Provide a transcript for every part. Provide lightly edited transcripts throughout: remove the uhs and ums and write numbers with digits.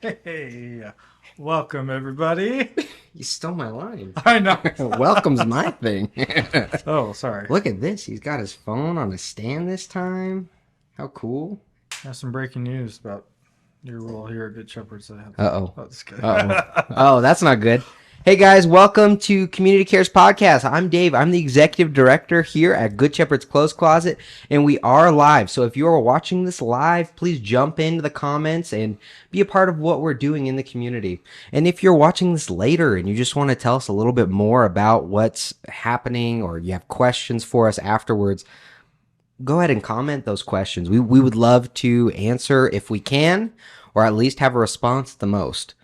Hey, welcome everybody. You stole my line. I know. Welcome's my thing. Oh, sorry. Look at this. He's got his phone on a stand this time. How cool. I have some breaking news about your role here at Good Shepherds. I have. Uh-oh. Oh, just kidding. Uh-oh. Oh, that's not good. Hey guys, welcome to Community Cares Podcast. I'm Dave. I'm the executive director here at Good Shepherd's Clothes Closet, and we are live. So if you are watching this live, please jump into the comments and be a part of what we're doing in the community. And if you're watching this later and you just want to tell us a little bit more about what's happening or you have questions for us afterwards, go ahead and comment those questions. We would love to answer if we can, or at least have a response at the most.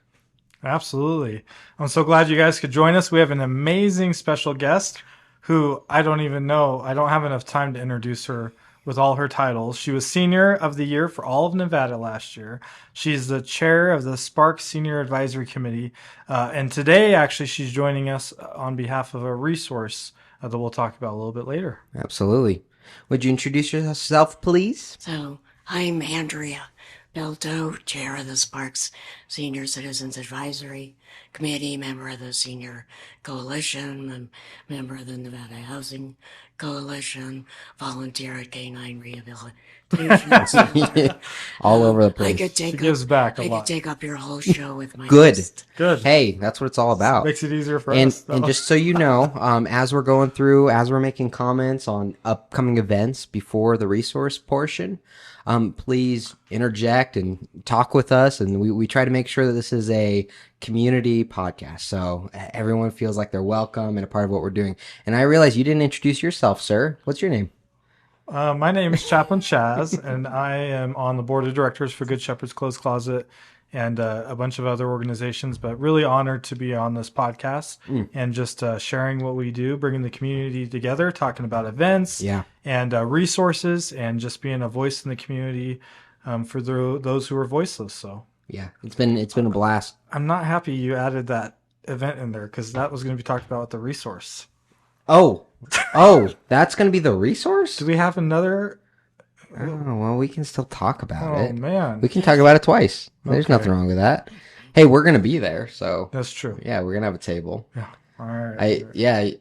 Absolutely. I'm so glad you guys could join us. We have an amazing special guest who I don't even know. I don't have enough time to introduce her with all her titles. She was Senior of the Year for all of Nevada last year. She's the chair of the Spark Senior Advisory Committee. And today, actually, she's joining us on behalf of a resource that we'll talk about a little bit later. Absolutely. Would you introduce yourself, please? So, I'm Andrea Pelto, chair of the Sparks Senior Citizens Advisory Committee, member of the Senior Coalition, member of the Nevada Housing Coalition, volunteer at Canine Rehabilitation Center. All over the I place. could She take gives back a I lot. could take up your whole show with my Good. guest. Good. Hey, that's what it's all about. Makes it easier for And us. and just so you know, as we're going through, as we're making comments on upcoming events before the resource portion, please interject and talk with us. And we try to make sure that this is a community podcast, so everyone feels like they're welcome and a part of what we're doing. And I realize you didn't introduce yourself, sir. What's your name? My name is Chaplain Chaz, and I am on the board of directors for Good Shepherd's Clothes Closet and a bunch of other organizations, but really honored to be on this podcast and just sharing what we do, bringing the community together, talking about events and resources, and just being a voice in the community for those who are voiceless. So Yeah, it's been a blast. I'm not happy you added that event in there because that was going to be talked about with the resource. Oh, that's going to be the resource? Do we have another? Oh, well, we can still talk about Oh, it. man. We can talk about it twice. There's Okay. nothing wrong with that. Hey, we're going to be there, so That's true. yeah, we're going to have a table. Yeah. All right.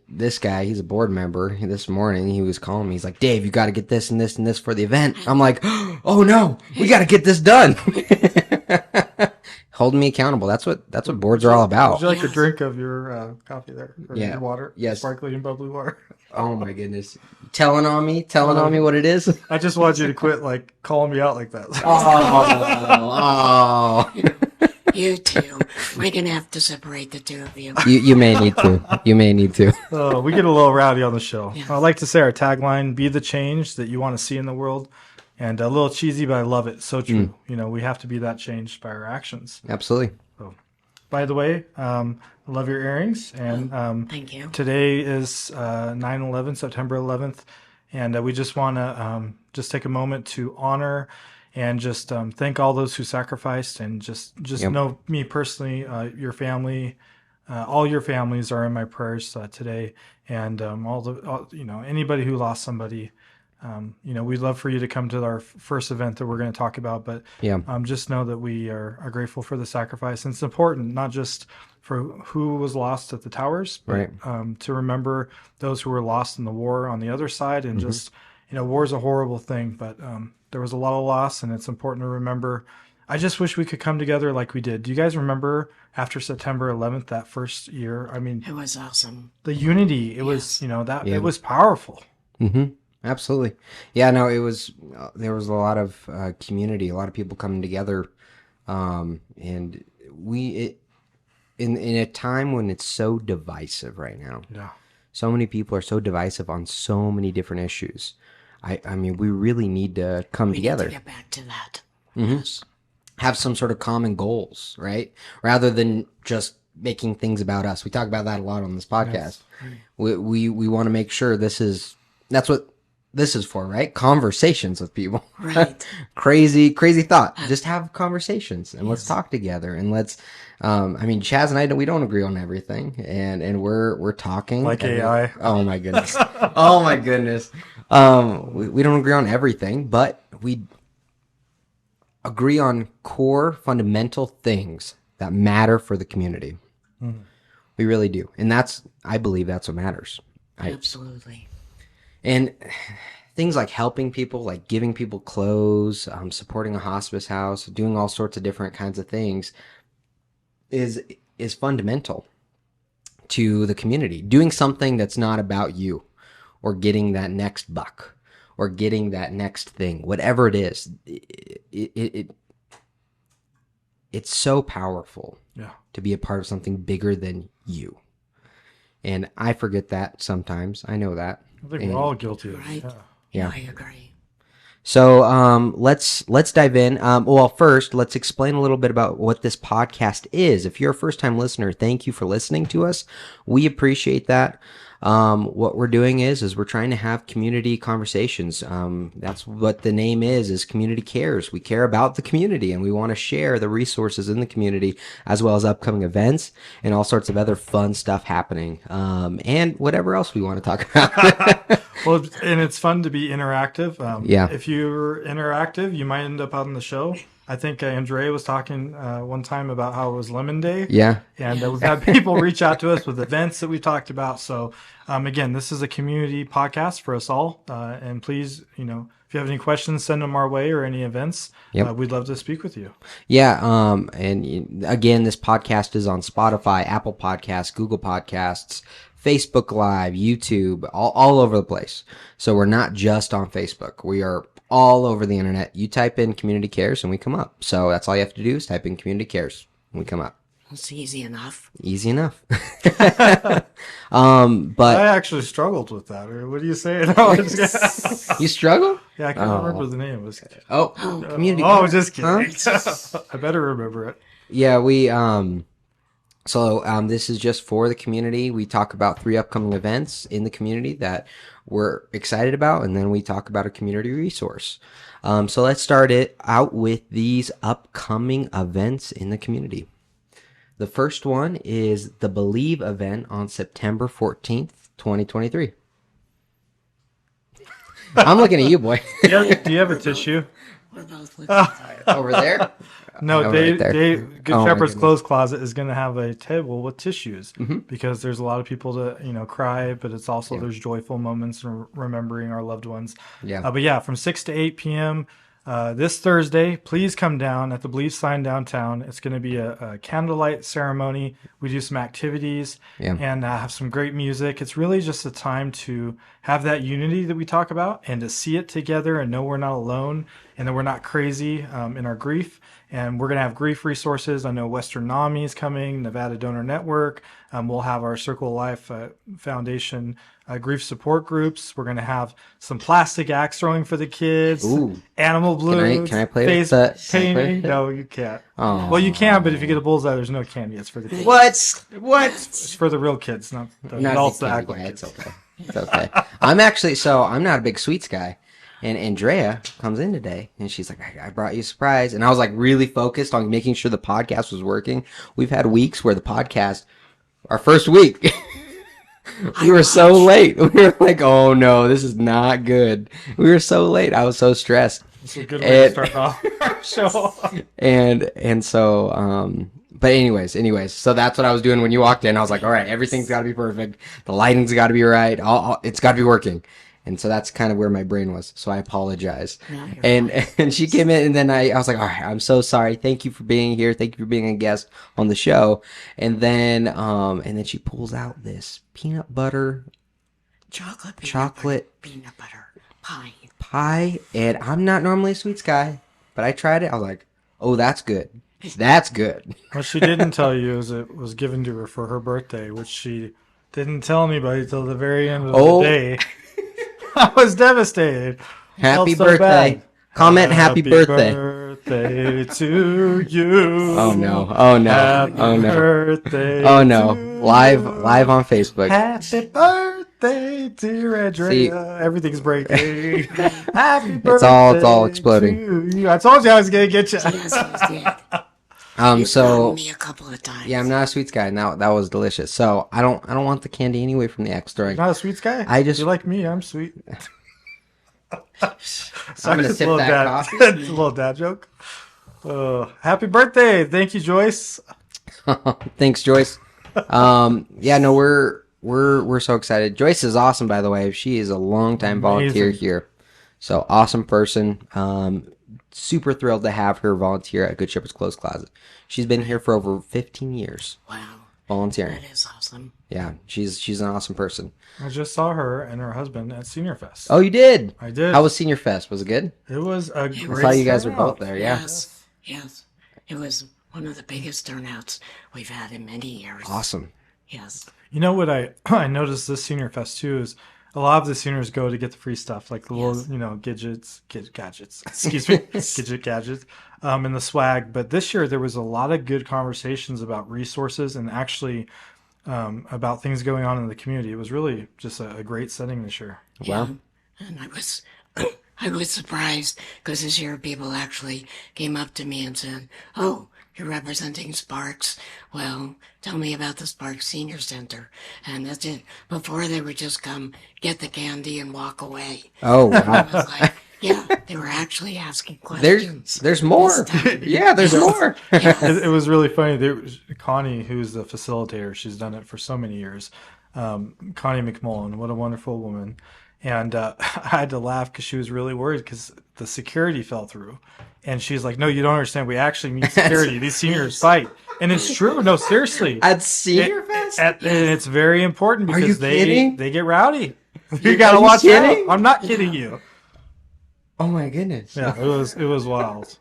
This guy, he's a board member. This morning, he was calling me. He's like, Dave, you got to get this and this and this for the event. I'm like, oh no, we got to get this done. Holding me accountable. That's what boards are all Would about. you like a drink of your coffee there? Or Yeah. your water? Yes. Sparkling and bubbly water. Oh my goodness. Telling on me what it is. I just wanted you to quit like calling me out like that. Oh. You two, we're gonna have to separate the two of you. You may need to. You may need to. Oh, we get a little rowdy on the show. Yeah. I like to say our tagline, be the change that you want to see in the world. And a little cheesy, but I love it. So true. You know, we have to be that changed by our actions. Absolutely. By the way, I love your earrings. And Thank you. today is 9/11, September 11th. And we just want to just take a moment to honor and just thank all those who sacrificed. And just Yep. know me personally, your family, all your families are in my prayers today. And anybody who lost somebody. We'd love for you to come to our first event that we're going to talk about, but Yeah. just know that we are grateful for the sacrifice. And it's important, not just for who was lost at the towers, but to remember those who were lost in the war on the other side. And just, war is a horrible thing, but there was a lot of loss, and it's important to remember. I just wish we could come together like we did. Do you guys remember after September 11th, that first year? I mean, It was awesome. the unity, it was, Yeah. it was powerful. Mm-hmm. Absolutely. Yeah, no, it was, there was a lot of community, a lot of people coming together. And in a time when it's so divisive right now, Yeah. so many people are so divisive on so many different issues. I mean, we really need to come We together. need to get back to that. Mhm. Yes. Have some sort of common goals, right? Rather than just making things about us. We talk about that a lot on this podcast. We want to make sure that's what this is for, right? Conversations with people. Right. Crazy thought. Just have conversations and let's talk together and let's Chaz and I, we don't agree on everything and we're talking Like and AI. Oh my goodness. Oh my goodness. We don't agree on everything, but agree on core fundamental things that matter for the community. We really do. And I believe that's what matters. Absolutely. And things like helping people, like giving people clothes, supporting a hospice house, doing all sorts of different kinds of things is fundamental to the community. Doing something that's not about you or getting that next buck or getting that next thing, whatever it is, it's so powerful to be a part of something bigger than you. And I forget that sometimes. I know that. I think we're all guilty of Right? it. Yeah, I agree. So let's dive in. Well, first, let's explain a little bit about what this podcast is. If you're a first-time listener, thank you for listening to us. We appreciate that. What we're doing is we're trying to have community conversations. That's what the name is Community Cares. We care about the community and we want to share the resources in the community as well as upcoming events and all sorts of other fun stuff happening. And whatever else we want to talk about. Well, and it's fun to be interactive. Yeah. If you're interactive, you might end up on the show. I think Andrea was talking one time about how it was Lemon Day. Yeah. And we've had people reach out to us with events that we talked about. So, again, this is a community podcast for us all. And please, if you have any questions, send them our way or any events. Yep. We'd love to speak with you. Yeah. And again, this podcast is on Spotify, Apple Podcasts, Google Podcasts, Facebook Live, YouTube, all over the place. So we're not just on Facebook. We are all over the internet. You type in Community Cares and we come up. So that's all you have to do is type in Community Cares and we come up. It's easy enough. Easy enough. But I actually struggled with that. Or what do you say? No, you struggle? Yeah, I can't remember the name. Community. Oh, just kidding. Huh? I better remember it. Yeah, So this is just for the community. We talk about 3 upcoming events in the community that we're excited about, and then we talk about a community resource. So let's start it out with these upcoming events in the community. The first one is the Believe event on September 14th, 2023. I'm looking at you, boy. Do you have a tissue? We're both looking at it. Over there? No, Right there. Good Oh, my Shepherd's goodness. Clothes Closet is going to have a table with tissues because there's a lot of people that cry, but it's also there's joyful moments and remembering our loved ones. Yeah. But yeah, from 6 to 8 p.m. This Thursday, please come down at the Believe sign downtown. It's going to be a candlelight ceremony. We do some activities and have some great music. It's really just a time to have that unity that we talk about and to see it together and know we're not alone and that we're not crazy in our grief. And we're going to have grief resources. I know Western NAMI is coming, Nevada Donor Network. We'll have our Circle of Life Foundation grief support groups. We're going to have some plastic axe throwing for the kids, animal balloons, Can I play face with that? painting. No, you can't. Oh. Well, you can, but if you get a bullseye, there's no candy. It's for the kids. What? It's for the real kids, not the Not adults the that act candy like guy. kids. It's okay. It's okay. I'm not a big sweets guy. And Andrea comes in today and she's like, I brought you a surprise. And I was like really focused on making sure the podcast was working. We've had weeks where the podcast, our first week, we were so late. We were like, oh no, this is not good. We were so late. I was so stressed. It's a good way to start off our show. And so, but anyways, so that's what I was doing when you walked in. I was like, all right, everything's got to be perfect. The lighting's got to be right. It's got to be working. And so that's kind of where my brain was. So I apologize. No, And she came in and then I was like, all right, I'm so sorry. Thank you for being here. Thank you for being a guest on the show. And then she pulls out this peanut butter chocolate peanut butter pie. And I'm not normally a sweets guy, but I tried it. I was like, oh, that's good. That's good. What she didn't tell you is it was given to her for her birthday, which she didn't tell anybody till the very end of the day. I was devastated. Happy Felt so birthday. bad. Comment happy birthday. Birthday to you. Oh no. Oh no. Happy Oh no. birthday. Oh no. to Live you. on Facebook. Happy birthday, dear Andrea. See- Everything's breaking. Happy birthday. It's all exploding. to you. I told you I was gonna get you. Yes, you did. So Me a couple of times. yeah, I'm not a sweets guy, and that was delicious. So I don't want the candy anyway from the axe throwing. Not a sweets guy. You like me. I'm sweet. I'm gonna It's sip a little that dad, coffee. it's a little dad joke. Happy birthday! Thank you, Joyce. Thanks, Joyce. Yeah, no, we're so excited. Joyce is awesome, by the way. She is a longtime volunteer Amazing. here. So awesome person. Super thrilled to have her volunteer at Good Shepherd's Clothes Closet. She's been here for over 15 years Wow, volunteering. that is awesome. Yeah, she's an awesome person. I just saw her and her husband at Senior Fest. Oh, you did? I did. How was Senior Fest? Was it good? It was a It I great saw was. you guys were both turnout. there. Yeah. Yes, yes. It was one of the biggest turnouts we've had in many years. Awesome. Yes. You know what I noticed this Senior Fest too is a lot of the seniors go to get the free stuff like the Yes. little gadgets, excuse me, gadgets, and the swag. But this year there was a lot of good conversations about resources and actually about things going on in the community. It was really just a great setting this year. Wow. And I was I was surprised because this year people actually came up to me and said, "Oh, you're representing Sparks. Well, tell me about the Sparks Senior Center." And that's it. Before they would just come get the candy and walk away. Oh, I wow. was like, yeah, they were actually asking There's questions. there's more. This time. Yeah, there's more. It was really funny. Connie, who's the facilitator, she's done it for so many years. Connie McMullen, what a wonderful woman. And I had to laugh because she was really worried because the security fell through. And she's like, "No, you don't understand. We actually need security. These seniors fight." And it's true. No, seriously. At Senior Fest? And it's very important Are you because kidding? they get rowdy. Are You gotta you watch kidding? out. I'm not kidding you. Oh my goodness. Yeah, it was wild.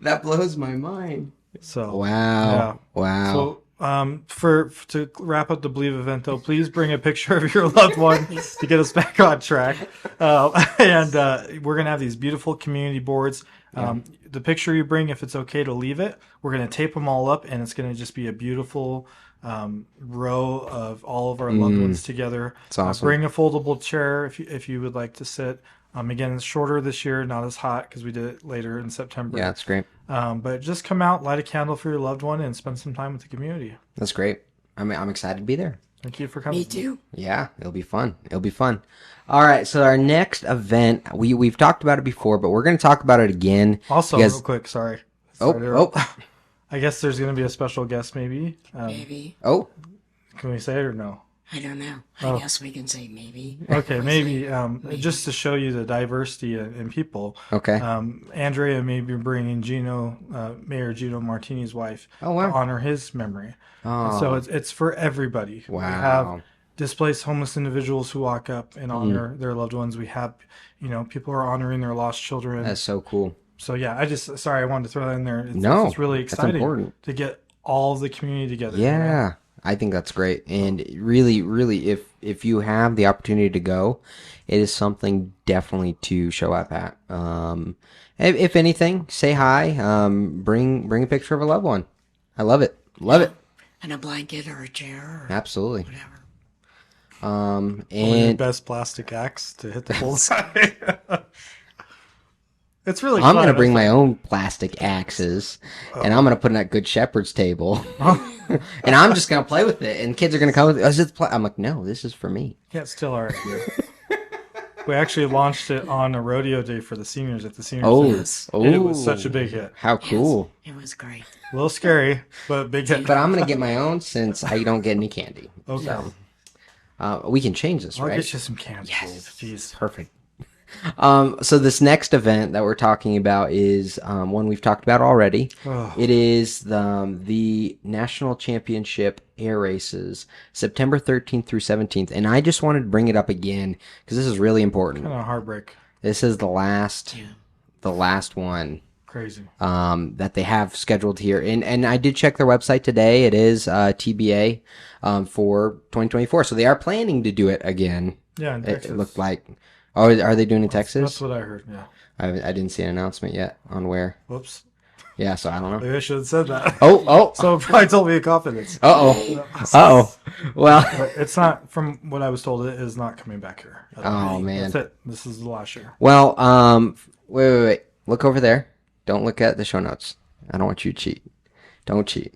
That blows my mind. So Wow. Wow. So, to wrap up the Believe event, though, please bring a picture of your loved one to get us back on track. We're gonna have these beautiful community boards. The picture you bring, if it's okay to leave it, we're gonna tape them all up, and it's gonna just be a beautiful row of all of our loved ones together. That's awesome. Bring a foldable chair if you would like to sit. Again, it's shorter this year, not as hot because we did it later in September. Yeah, that's great. But just come out, light a candle for your loved one, and spend some time with the community. That's great. I'm excited to be there. Thank you for coming. Me too. Yeah, it'll be fun. It'll be fun. All right, so our next event, we've talked about it before, but we're going to talk about it again. Also, because- real quick, sorry. Oh. I guess there's going to be a special guest, maybe. Maybe. Oh, Can we say it or no? I don't know. Oh. I guess we can say maybe. Okay, maybe. Just to show you the diversity in people. okay. Andrea may be bringing Mayor Gino Martini's wife Oh, wow. to honor his memory. Oh. So it's for everybody. We Wow. have displaced homeless individuals who walk up and honor their loved ones. We have, people who are honoring their lost children. That's so cool. So yeah, I wanted to throw that in there. No, it's really that's exciting important. to get all of the community together. Yeah, I think that's great. And really, really, if you have the opportunity to go, it is something definitely to show up at. If anything, say hi. Bring a picture of a loved one. I love it. Love it. And a blanket or a chair or Absolutely. whatever. Your And best plastic axe to hit the bullseye. It's really I'm fun. gonna bring my own plastic axes, and I'm gonna put it at Good Shepherd's table, and I'm just gonna play with it. And kids are gonna come with it. I'm like, no, this is for me. Can't steal our idea. We actually launched it on a rodeo day for the seniors at the senior Oh, center. And it was such a big hit. How cool! It was great. A little scary, but big hit. But I'm gonna get my own since I don't get any candy. Okay. So, we can change this, I'll right? get you some candy. Jeez. Perfect. So this next event that we're talking about is one we've talked about already. Oh. It is the National Championship Air Races, September 13th through 17th. And I just wanted to bring it up again because this is really important. Kind of heartbreak. This is the last one Crazy. that they have scheduled here. And I did check their website today. It is TBA for 2024. So they are planning to do it again. Yeah, in Texas. It looked like. Oh, are they doing it in Texas? That's what I heard, yeah. I didn't see an announcement yet on where. Whoops. Yeah, so I don't know. Maybe I should have said that. Oh. Someone probably told me in confidence. Uh-oh. Well, But it's not, from what I was told, it is not coming back here. Oh, man. That's it. This is the last year. well, wait. Look over there. Don't look at the show notes. I don't want you to cheat. Don't cheat.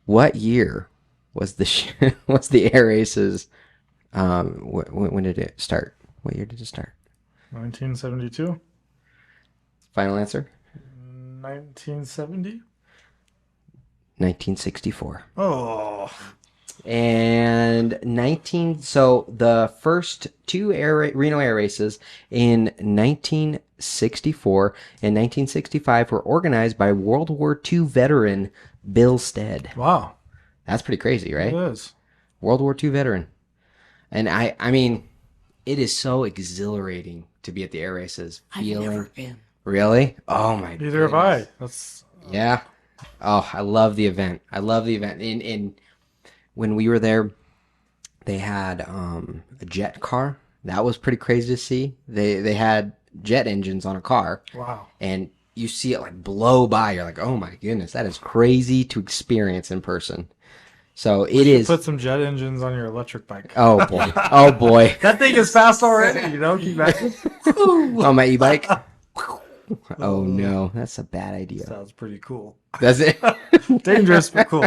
What year was was the air races? When did it start? What year did it start? 1972? Final answer? 1970? 1964. Oh, And so the first two Reno air races in 1964 and 1965 were organized by World War II veteran Bill Stead. wow. That's pretty crazy, It right? is. World War II veteran. And I mean, it is so exhilarating to be at the air races. I've never been. Really? Oh my Neither have I. That's Yeah. Oh, I love the event. I love the event. And when we were there, they had a jet car. That was pretty crazy to see. They had jet engines on a car, wow. and you see it like blow by. You're like, oh my goodness, that is crazy to experience in person. So it is. Put some jet engines on your electric bike. Oh boy. Oh boy. That thing is fast already, you know? Keep back. On my e-bike. Oh no, that's a bad idea. Sounds pretty cool. Does it? Dangerous, but cool.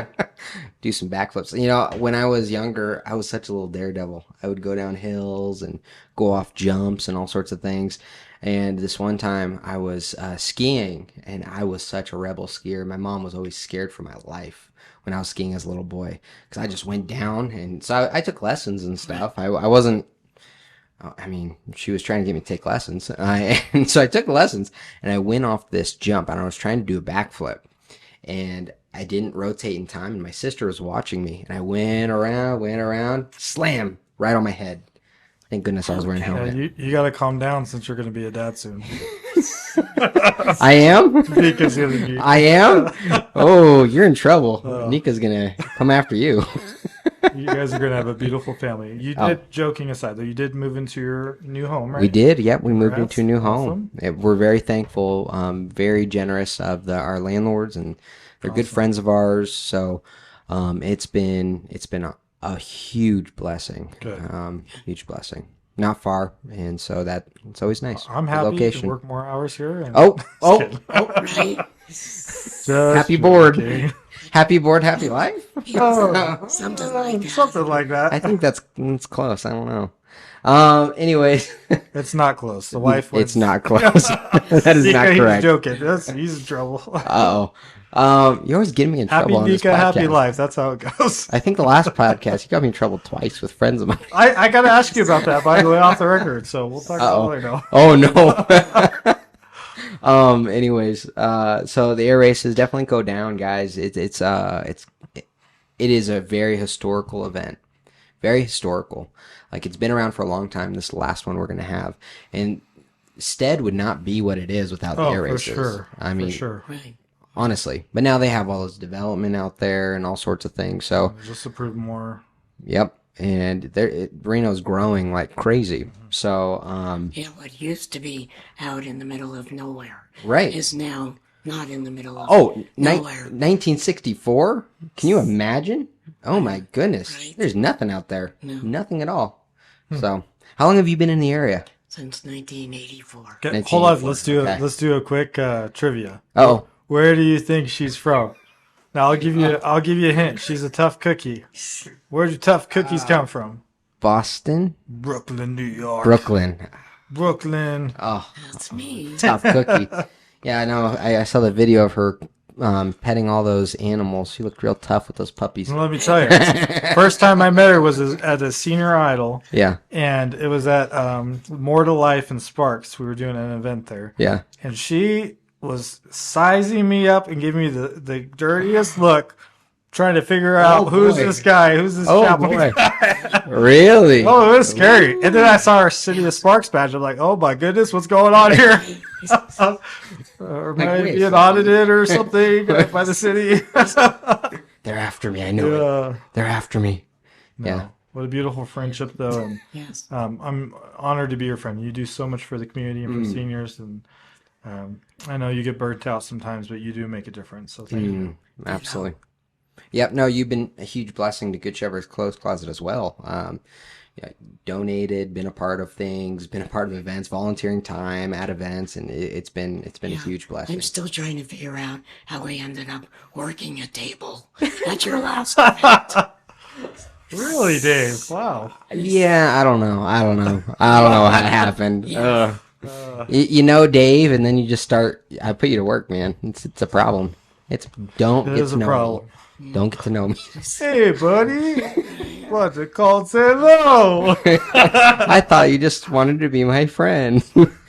Do some backflips. You know, when I was younger, I was such a little daredevil. I would go down hills and go off jumps and all sorts of things. And this one time I was skiing, and I was such a rebel skier. My mom was always scared for my life when I was skiing as a little boy, because I just went down. And so I took lessons and stuff. I wasn't, I mean, she was trying to get me to take lessons. And so I took lessons, and I went off this jump, and I was trying to do a backflip. And I didn't rotate in time, and my sister was watching me. And I went around, slam, right on my head. Thank goodness I was wearing a Yeah, helmet. you got to calm down since you're going to be a dad soon. I am? Nika's going to be. I am? Oh, you're in trouble. Nika's going to come after you. You guys are going to have a beautiful family. You did, joking aside, though, you did move into your new home, right? We did. Yep, we moved Congrats. into a new Awesome. home. We're very thankful, very generous of our landlords, and they're good friends of ours. So it's been a huge blessing. Good. Huge blessing. Not far, and so it's always nice. I'm Good happy location. to work more hours here. And Oh, Right? Just happy board. joking. Happy board, happy life. Oh, Something like that. something like that. I think that's close. I don't know. Anyways, It's not close. The wife wins. it's not close. That is not He's correct. joking. He's in trouble. Uh-oh. You're always getting me in Happy trouble on this Nika, happy podcast. life. That's how it goes. I think the last podcast, you got me in trouble twice with friends of mine. I got to ask you about that, by the way, off the record. So we'll talk about it later. Oh, no. Anyways, so the air races definitely go down, guys. It is a very historical event. Very historical. Like, it's been around for a long time. This last one we're going to have. And Stead would not be what it is without the air For races. sure. I mean, for sure. Right. honestly. But now they have all this development out there and all sorts of things. So, Just to prove more. yep. And Reno's growing like crazy. So, Yeah, what used to be out in the middle of nowhere right. is now not in the middle of nowhere. 1964? Can you imagine? Oh my goodness. Right. There's nothing out there. No. Nothing at all. So, how long have you been in the area? Since 1984. Hold on. 1984, Let's do a quick trivia. Oh, Where do you think she's from? Now I'll give you a hint. She's a tough cookie. Where do tough cookies come from? Boston? Brooklyn, New York. Brooklyn. Brooklyn. Oh, That's me. tough cookie. Yeah, I know. I saw the video of her petting all those animals. She looked real tough with those puppies. Well, let me tell you. First time I met her was at a senior idol, Yeah, and it was at More to Life in Sparks. We were doing an event there, yeah. and she was sizing me up and giving me the dirtiest look, trying to figure out who's boy. this guy, who's this Oh, Japanese boy. guy. Really? Oh, it was scary. And then I saw our City of Sparks badge. I'm like, oh my goodness, what's going on here? Or Like, maybe wait a being second. audited or something by the city. They're after me. I know it. Yeah. They're after me. No. Yeah. What a beautiful friendship, though. And Yes. I'm honored to be your friend. You do so much for the community and for seniors. And I know you get burnt out sometimes, but you do make a difference. So thank you. Absolutely. Yep. No, you've been a huge blessing to Good Shepherd's Clothes Closet as well. Yeah, donated, been a part of things, been a part of events, volunteering time at events, and it's been a huge blessing. I'm still trying to figure out how I ended up working a table at your last event. Really, Dave? Wow. Yeah, I don't know how it happened. Yeah. You know, Dave, and then you just start. I put you to work, man. It's a problem. It's don't It get is to a know me. problem. Don't get to know me. Hey, buddy. What's it called? Say hello. I thought you just wanted to be my friend.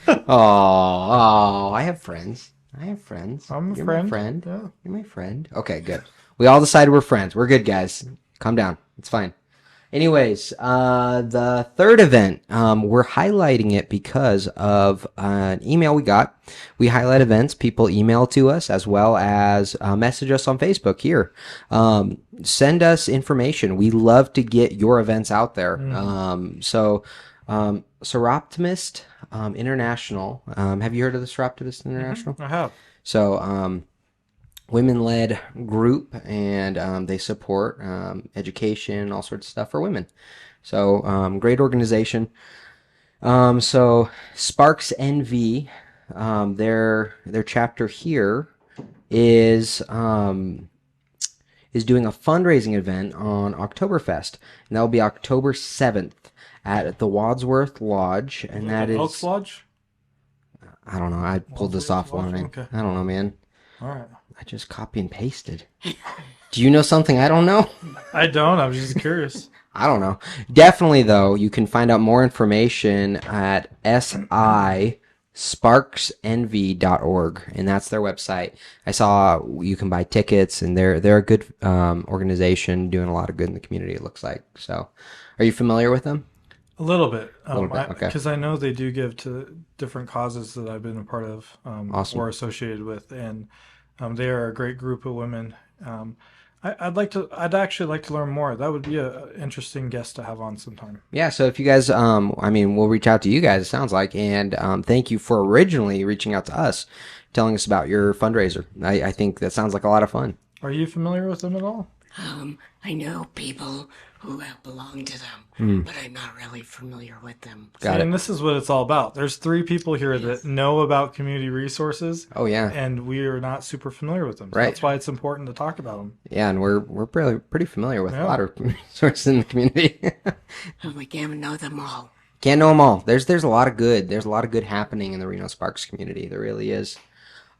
Oh, I have friends. I have friends. I'm a You're my friend. friend. Yeah. You're my friend. Okay, good. We all decided we're friends. We're good, guys. Calm down. It's fine. Anyways, the third event, we're highlighting it because of an email we got. We highlight events people email to us as well as message us on Facebook here. Send us information. We love to get your events out there. Seroptimist International. Have you heard of the Seroptimist International? I have. So, women-led group, and they support education, all sorts of stuff for women. So great organization. So Sparks NV, their chapter here is doing a fundraising event on Oktoberfest, and that will be October 7th at the Wadsworth Lodge, and that Like Elks is Lodge? I don't know. I pulled this Wadsworth Lodge? offline. Okay. I don't know, man. All right. I just copy and pasted. Do you know something I don't know? I don't. I was just curious. I don't know. Definitely, though, you can find out more information at sisparksenvy.org, and that's their website. I saw you can buy tickets, and they're a good organization doing a lot of good in the community, it looks like. So, are you familiar with them? A little bit. A little bit, okay. Because I know they do give to different causes that I've been a part of Awesome. or associated with, and they are a great group of women. I'd actually like to learn more. That would be a interesting guest to have on sometime. Yeah, so if you guys, we'll reach out to you guys, it sounds like, and thank you for originally reaching out to us, telling us about your fundraiser. I think that sounds like a lot of fun. Are you familiar with them at all? I know people who have belonged to them, but I'm not really familiar with them. Got And it. this is what it's all about. There's three people here that know about community resources, Oh, yeah. and we are not super familiar with them. So Right. that's why it's important to talk about them. Yeah, and we're pretty familiar with a Yeah. lot of resources in the community. We can't know them all. Can't know them all. There's a lot of good. There's a lot of good happening in the Reno Sparks community. There really is.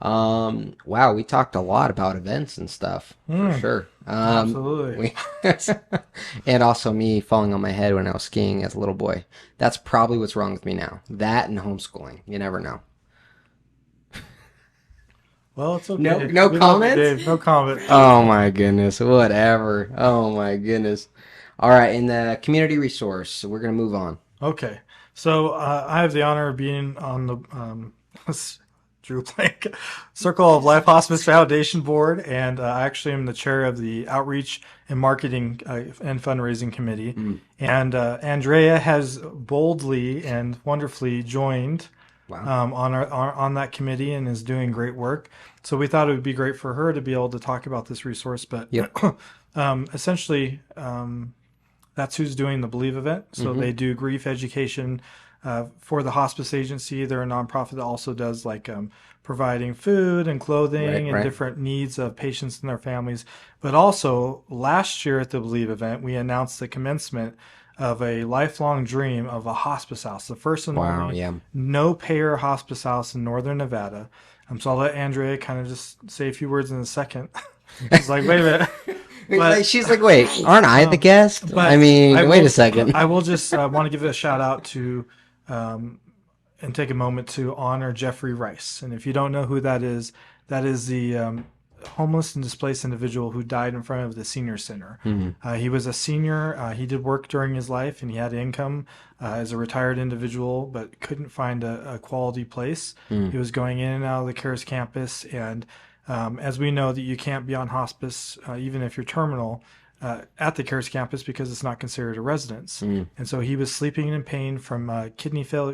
Wow, we talked a lot about events and stuff for sure. Absolutely. And also me falling on my head when I was skiing as a little boy. That's probably what's wrong with me now. That and homeschooling. You never know. Well, it's okay. No We love you, comments? Dave. No comment. Oh my goodness. Whatever. Oh my goodness. All right, in the community resource, we're gonna move on. Okay. So I have the honor of being on the Drew Plank Circle of Life Hospice Foundation Board, and I actually am the chair of the Outreach and Marketing and Fundraising Committee. And Andrea has boldly and wonderfully joined Wow. on that committee and is doing great work. So we thought it would be great for her to be able to talk about this resource. But Yep. essentially, that's who's doing the Believe event. So they do grief education for the hospice agency. They're a nonprofit that also does like providing food and clothing and right. different needs of patients and their families. But also last year at the Believe event, we announced the commencement of a lifelong dream of a hospice house, the first and Wow, only yeah. no payer hospice house in northern Nevada. So I'll let Andrea kind of just say a few words in a second. It's like, wait a minute. But- She's like, wait, aren't I the guest? But I mean, wait will- a second. I will just want to give a shout out to and take a moment to honor Jeffrey Rice. And if you don't know who that is the homeless and displaced individual who died in front of the senior center. He was a senior. He did work during his life and he had income as a retired individual, but couldn't find a quality place. He was going in and out of the CARES campus. And as we know that you can't be on hospice, even if you're terminal, at the CARES campus because it's not considered a residence. And so he was sleeping in pain from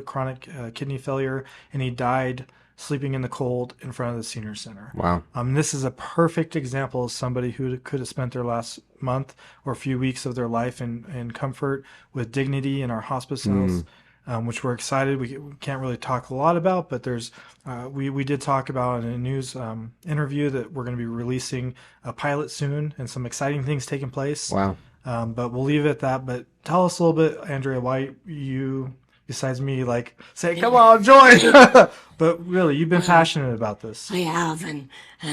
chronic kidney failure, and he died sleeping in the cold in front of the senior center. Wow. This is a perfect example of somebody who could have spent their last month or a few weeks of their life in comfort with dignity in our hospice house. Which we're excited. We can't really talk a lot about, but there's we did talk about in a news interview that we're going to be releasing a pilot soon and some exciting things taking place. Wow. But we'll leave it at that. But tell us a little bit, Andrea, why you besides me, like, saying, come on, join. But really, you've been passionate about this. I have, and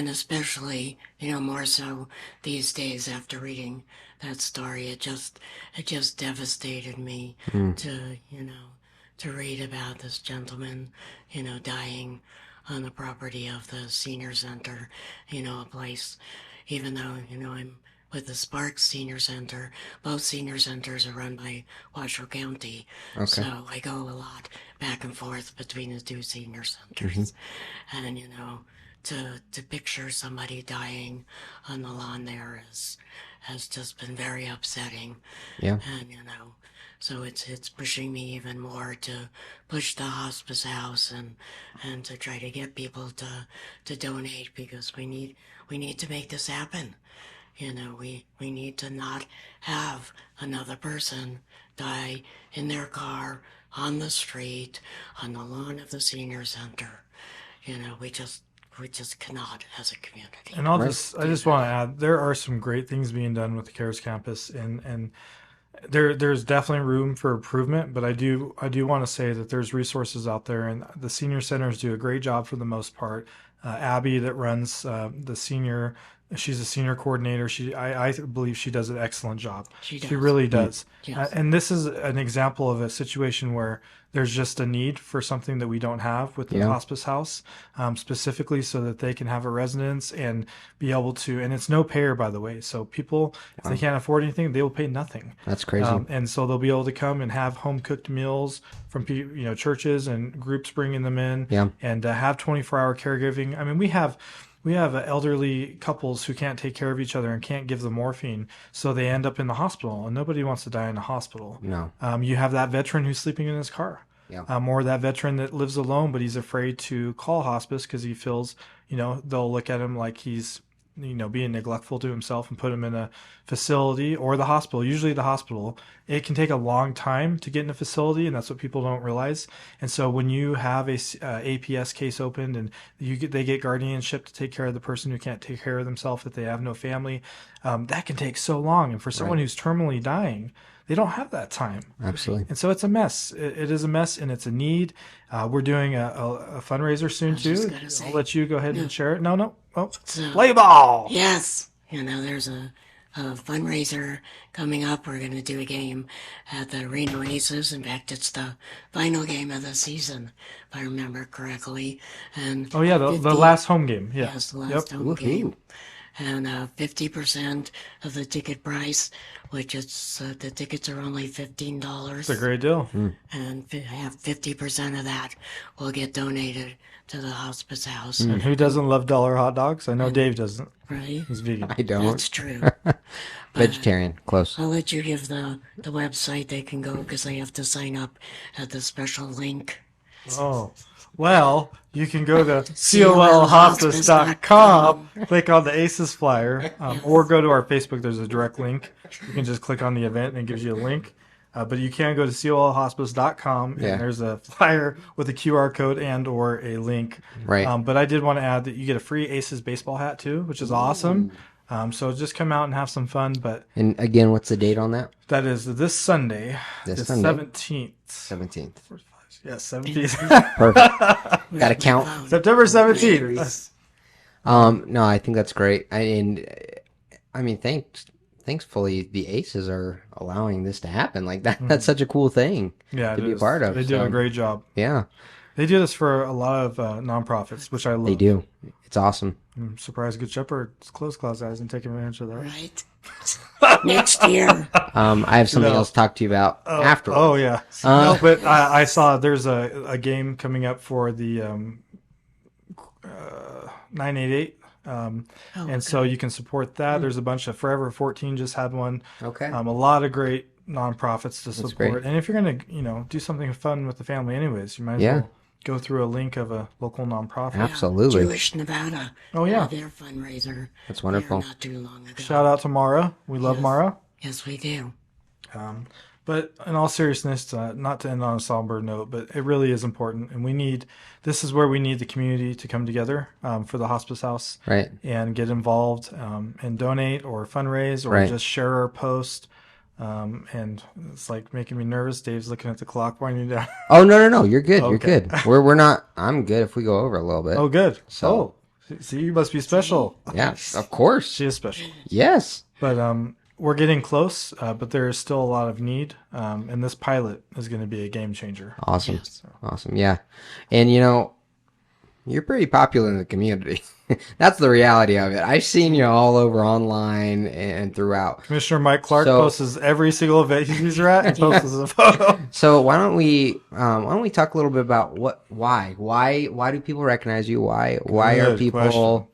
especially, more so these days after reading that story, it just devastated me to, to read about this gentleman, dying on the property of the senior center, a place, even though, I'm with the Sparks Senior Center. Both senior centers are run by Washoe County, Okay. so I go a lot back and forth between the two senior centers. And, to picture somebody dying on the lawn there has just been very upsetting. Yeah. And, so it's pushing me even more to push the hospice house and to try to get people to donate, because we need to make this happen. We need to not have another person die in their car, on the street, on the lawn of the senior center. We just cannot as a community. And I just want to add, there are some great things being done with the CARES campus, and there's definitely room for improvement, but I do want to say that there's resources out there, and the senior centers do a great job for the most part. Abby, that runs the senior, she's a senior coordinator. I believe she does an excellent job. She She does. really does. Yes. And this is an example of a situation where there's just a need for something that we don't have with the Yeah. hospice house, specifically so that they can have a residence and be able to, and it's no payer, by the way. So people, if they can't afford anything, they will pay nothing. That's crazy. And so they'll be able to come and have home cooked meals from churches and groups bringing them in, Yeah. and have 24-hour caregiving. I mean, we have elderly couples who can't take care of each other and can't give them morphine, so they end up in the hospital, and nobody wants to die in a hospital. No. You have that veteran who's sleeping in his car. Yeah. Or that veteran that lives alone, but he's afraid to call hospice because he feels, they'll look at him like he's, being neglectful to himself and put him in a facility or the hospital. Usually the hospital, it can take a long time to get in a facility, and that's what people don't realize. And so when you have a APS case opened and they get guardianship to take care of the person who can't take care of themselves if they have no family, that can take so long. And for someone who's terminally dying, they don't have that time. Absolutely. And so it's a mess. It is a mess, and it's a need. We're doing a fundraiser soon, just too. gonna say- I'll let you go ahead and share it. No. Oh, So- play ball. Yes, there's a fundraiser coming up. We're going to do a game at the Reno Aces. In fact, it's the final game of the season, if I remember correctly. And Oh, yeah, the 50 last home game. Yeah. Yes, the last home Woohoo. game. And 50% of the ticket price, which is the tickets are only $15. It's a great deal. And have 50% of that will get donated to the hospice house. And who doesn't love dollar hot dogs? I know Dave doesn't. Right? He's vegan. I don't. That's true. Vegetarian. Close. I'll let you give the website they can go, because they have to sign up at the special link. Oh, well, you can go to colhospice.com. colhospice.com, click on the ACES flyer, or go to our Facebook. There's a direct link. You can just click on the event and it gives you a link. But you can go to colhospice.com, and Yeah. there's a flyer with a QR code and or a link. Right. But I did want to add that you get a free ACES baseball hat too, which is awesome. So just come out and have some fun. But And again, what's the date on that? that is this Sunday, This the Sunday. 17th. 17th. Yes, 17th. Perfect. Got to count. September 17th. No, I think that's great. I mean, thankfully, the Aces are allowing this to happen. Like that. That's such a cool thing. Yeah, to it be a is. part of. They do a great job. Yeah, They do this for a lot of nonprofits, which I love. they do. It's awesome. I'm surprised Good Shepherd's Close Clause hasn't taken advantage of that. Right? Next year. I have something No. else to talk to you about afterwards. Oh, yeah. No, but I saw there's a game coming up for the 988. And so you can support that. There's a bunch of Forever 14 just had one. Okay. A lot of great nonprofits to support. great. And if you're going to, do something fun with the family anyways, you might as Yeah. well go through a link of a local nonprofit. Absolutely. Jewish Nevada. Oh, yeah. had their fundraiser. That's wonderful. there Not too long ago. Shout out to Mara. We love Yes. Mara. Yes, we do. But in all seriousness, not to end on a somber note, but it really is important. And this is where we need the community to come together for the hospice house Right. and get involved and donate or fundraise or Right. just share our post. and it's like making me nervous. Dave's looking at the clock winding down. Oh, no. You're good. You're Okay. good. We're not. I'm good if we go over a little bit. Oh, good. So, Oh, see, you must be special. yeah, of course. She is special. Yes. But we're getting close, but there is still a lot of need. And this pilot is going to be a game changer. Awesome. Yes. Awesome. Yeah. And you're pretty popular in the community. That's the reality of it. I've seen you all over online and throughout. Commissioner Mike Clark So- posts every single event he's at and posts a photo. So why don't we talk a little bit about why do people recognize you? Why are Good people question.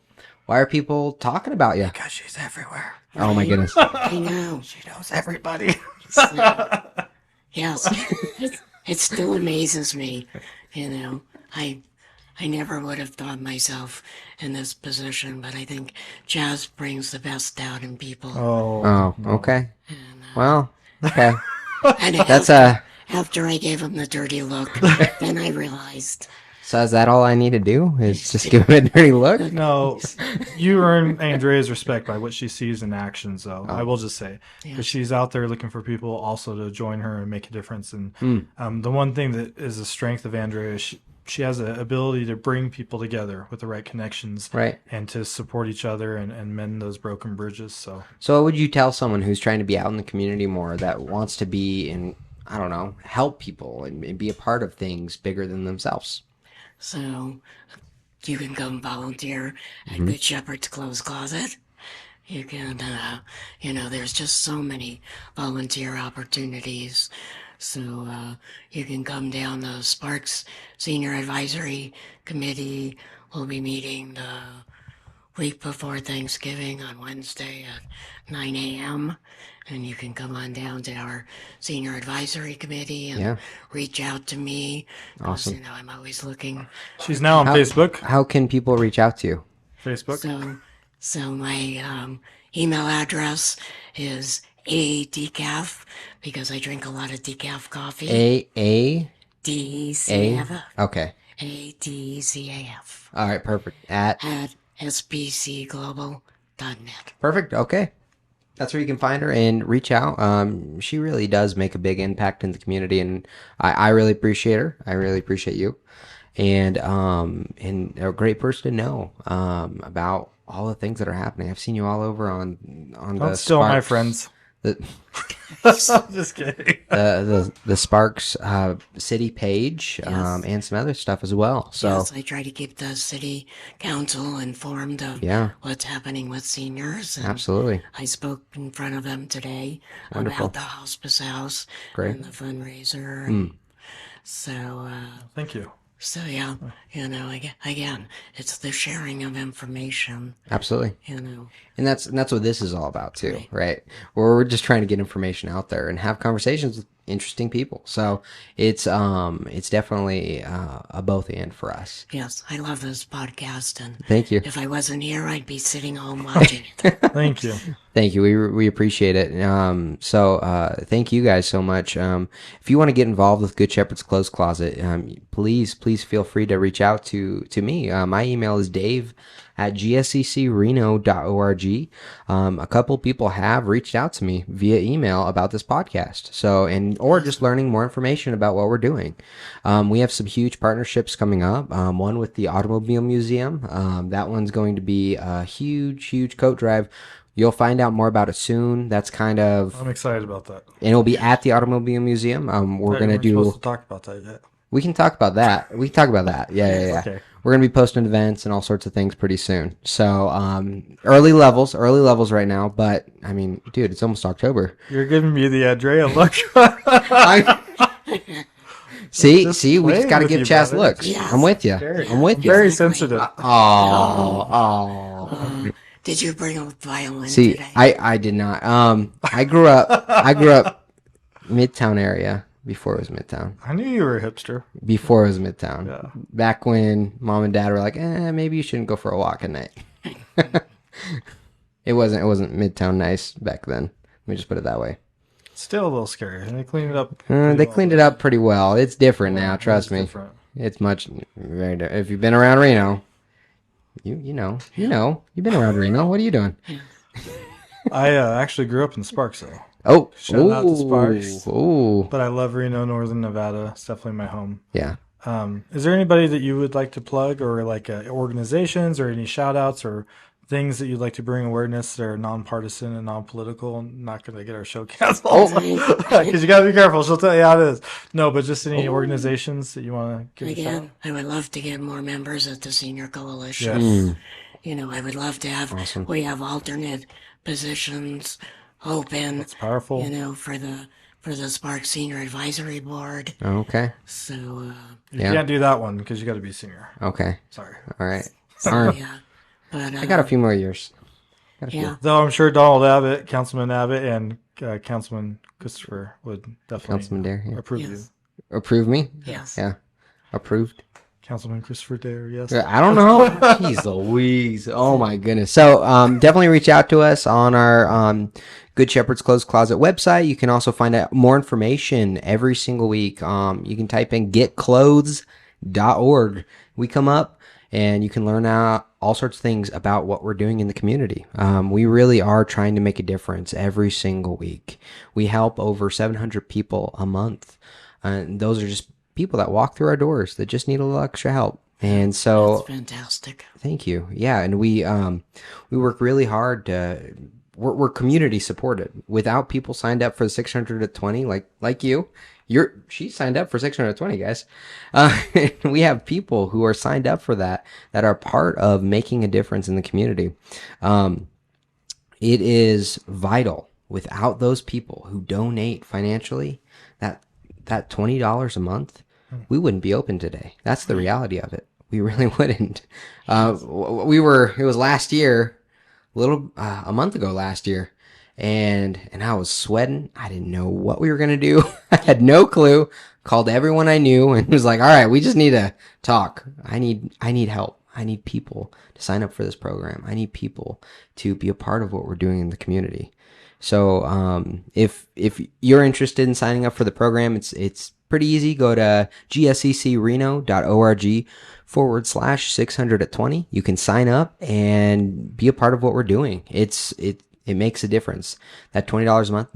why are people talking about you? Because she's everywhere. Oh my goodness. I know. She knows everybody. Yes. It still amazes me. I never would have thought myself in this position, but I think jazz brings the best out in people. Oh, okay. And, Well, okay. and That's after I gave him the dirty look, then I realized. so is that all I need to do? Is just give him a dirty look? No, you earn Andrea's respect by what she sees in actions, though. I will just say. Because she's out there looking for people also to join her and make a difference. And the one thing that is a strength of Andrea is she has the ability to bring people together with the right connections. Right. And to support each other and mend those broken bridges. So So what would you tell someone who's trying to be out in the community more, that wants to be in, I don't know, help people and be a part of things bigger than themselves? So you can come volunteer at Good Shepherd's Clothes Closet. You can, there's just so many volunteer opportunities. So you can come down the Sparks Senior Advisory Committee. We'll be meeting the week before Thanksgiving on Wednesday at 9 a.m. And you can come on down to our Senior Advisory Committee and reach out to me. 'Cause, Awesome. I'm always looking. she's now on Facebook. How can people reach out to you? Facebook. So my email address is decaf because I drink a lot of decaf coffee. A. DCAF. Okay. ADCAF All right. Perfect. At sbcglobal.net. perfect. Okay. That's where you can find her and reach out. She really does make a big impact in the community, and I really appreciate her. I really appreciate you, and a great person to know about all the things that are happening. I've seen you all over on the Don't steal my Sparks- friends. the Just kidding. the Sparks city page and some other stuff as well. So Yes, I try to keep the city council informed of what's happening with seniors. And absolutely. I spoke in front of them today Wonderful. about the hospice house Great. and the fundraiser. And so, Thank you. yeah, again, it's the sharing of information. Absolutely. And that's what this is all about too, right? We're just trying to get information out there and have conversations with interesting people. So it's definitely a both and for us. Yes, I love this podcast, and Thank you. if I wasn't here, I'd be sitting home watching it. Thank you. Thank you. We appreciate it. So thank you guys so much. If you want to get involved with Good Shepherd's Clothes Closet, please feel free to reach out to me. My email is dave@gsccreno.org. A couple people have reached out to me via email about this podcast. So, or just learning more information about what we're doing. We have some huge partnerships coming up. One with the Automobile Museum. That one's going to be a huge coat drive. You'll find out more about it soon. That's kind of, I'm excited about that. and it'll be at the Automobile Museum. We're gonna We're supposed do. to talk about that yet. We can talk about that. We can talk about that. Yeah. Okay. We're gonna be posting events and all sorts of things pretty soon. So, early levels right now. But I mean, dude, it's almost October. You're giving me the Andrea look. See, Just we just playing gotta with give you, Chaz brother. looks. Yes. I'm with you. I'm with you. Very Exactly. sensitive. Oh. Did you bring a violin See, today? I did not. I grew up Midtown area before it was Midtown. I knew you were a hipster. Before it was Midtown. Yeah. Back when mom and dad were like, maybe you shouldn't go for a walk at night. It wasn't Midtown nice back then. Let me just put it that way. Still a little scary. And they cleaned it up. They cleaned it up pretty well. It's different now, trust me. Different. It's much very different. If you've been around Reno, you know. You've been around Reno. What are you doing? I actually grew up in Sparks, though. Oh, Shout out to Sparks. ooh. But I love Reno, Northern Nevada. It's definitely my home. Yeah. Is there anybody that you would like to plug, or like organizations, or any shout outs, or things that you'd like to bring awareness that are nonpartisan and non-political? I'm not going to get our show canceled because you got to be careful. She'll tell you how it is. No, but just any organizations that you want to give a shout out. Again, I would love to get more members at the Senior Coalition. Yes. You know, I would love to have, we have alternate positions open, It's powerful. you know, for the Spark Senior Advisory Board. Okay. So, You can't do that one because you got to be senior. Okay. Sorry. All right. yeah. But, I got a few more years. yeah. Though I'm sure Donald Abbott, Councilman Abbott, and Councilman Christopher would definitely Councilman Dare, yeah. approve Yes. you. Approve me? Yes. Yeah. Approved. Councilman Christopher Dare, yes. I don't know. Jeez Louise. Oh my goodness. So definitely reach out to us on our Good Shepherd's Clothes Closet website. You can also find out more information every single week. You can type in getclothes.org. We come up and you can learn out all sorts of things about what we're doing in the community. We really are trying to make a difference every single week. We help over 700 people a month. And those are just people that walk through our doors that just need a little extra help. And so That's fantastic. thank you. Yeah, and we work really hard to we're community supported. Without people signed up for the 620 like you, she signed up for 620 guys. We have people who are signed up for that are part of making a difference in the community. It is vital. Without those people who donate financially, that $20 a month, we wouldn't be open today. That's the reality of it. We really wouldn't. It was last year, a month ago last year, and I was sweating. I didn't know what we were going to do. I had no clue. Called everyone I knew and was like, all right, we just need to talk. I need help. I need people to sign up for this program. I need people to be a part of what we're doing in the community. So if you're interested in signing up for the program, it's pretty easy. Go to gsccreno.org/600/20. You can sign up and be a part of what we're doing. It makes a difference. That $20 a month,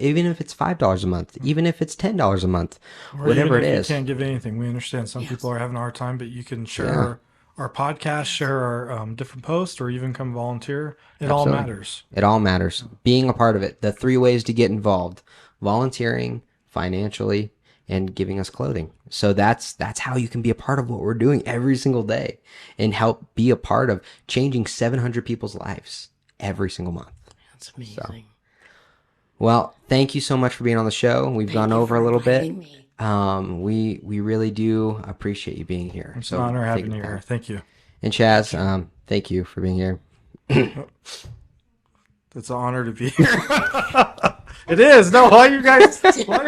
even if it's $5 a month, even if it's $10 a month, Or whatever it even if is. you can't give anything. We understand some people are having a hard time, but you can share our podcast, share our different posts, or even come volunteer. It all matters. It all matters. Being a part of it. The 3 ways to get involved: volunteering, financially, and giving us clothing. So that's how you can be a part of what we're doing every single day and help be a part of changing 700 people's lives every single month. That's amazing. So, well, thank you so much for being on the show. We've gone over a little bit. We really do appreciate you being here. It's an honor having you here. Thank you. And Chaz, thank you for being here. It's an honor to be here. It is. No, why are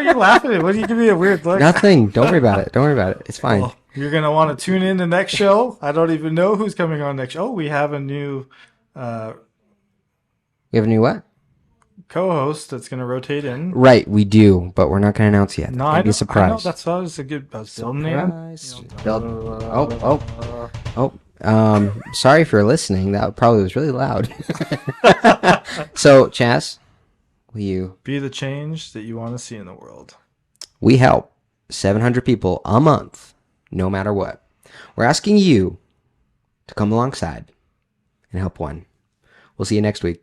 you laughing at? What do you give me a weird look? Nothing. Don't worry about it. It's fine. Well, you're going to want to tune in the next show. I don't even know who's coming on next. Oh, we have a new We have a new what? co-host that's going to rotate in. Right, we do, but we're not going to announce yet. No, It'll I be a know. surprise. That's what I was a good building name. Sorry if you're listening. That probably was really loud. So, Chaz, will you Be the change that you want to see in the world. We help 700 people a month, no matter what. We're asking you to come alongside and help one. We'll see you next week.